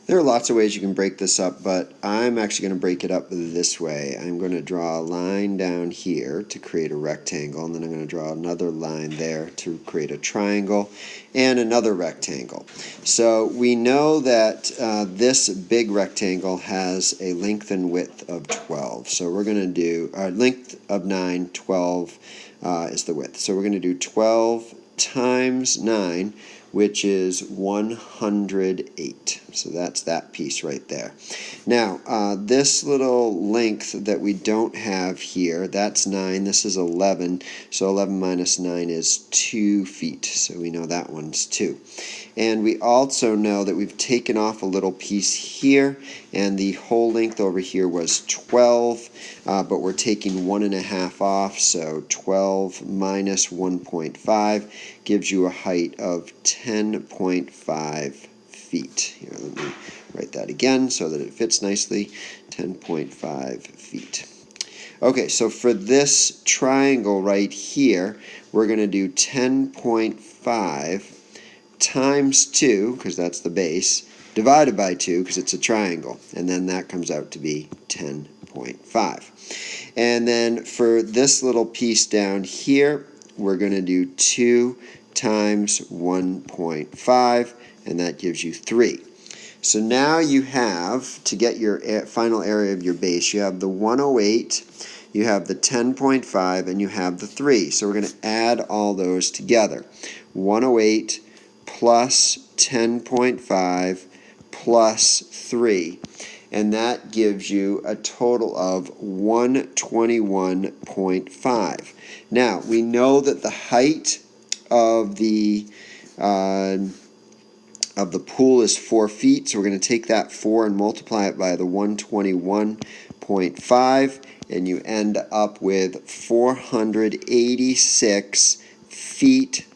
There are lots of ways you can break this up, but I'm actually going to break it up this way. I'm going to draw a line down here to create a rectangle, and then I'm going to draw another line there to create a triangle and another rectangle. So we know that this big rectangle has a length and width of 12. So we're going to do length of 9, 12 is the width. So we're going to do 12 times 9, which is 108. So that's that piece right there. Now, this little length that we don't have here, that's 9, this is 11, so 11 minus 9 is 2 feet, so we know that one's 2. And we also know that we've taken off a little piece here, and the whole length over here was 12, but we're taking 1.5 off, so 12 minus 1.5 gives you a height of 10.5 feet. Here, let me write that again so that it fits nicely. 10.5 feet. Okay, so for this triangle right here, we're going to do 10.5 times 2, because that's the base, divided by 2, because it's a triangle, and then that comes out to be 10.5. And then for this little piece down here, we're going to do 2 times 1.5, and that gives you 3. So now you have, to get your final area of your base, you have the 108, you have the 10.5, and you have the 3. So we're going to add all those together. 108 plus 10.5 plus 3. And that gives you a total of 121.5. Now, we know that the height of the pool is 4 feet, so we're going to take that 4 and multiply it by the 121.5, and you end up with 486 feet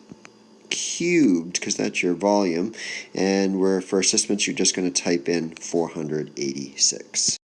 cubed, because that's your volume, and for assessments you're just going to type in 486.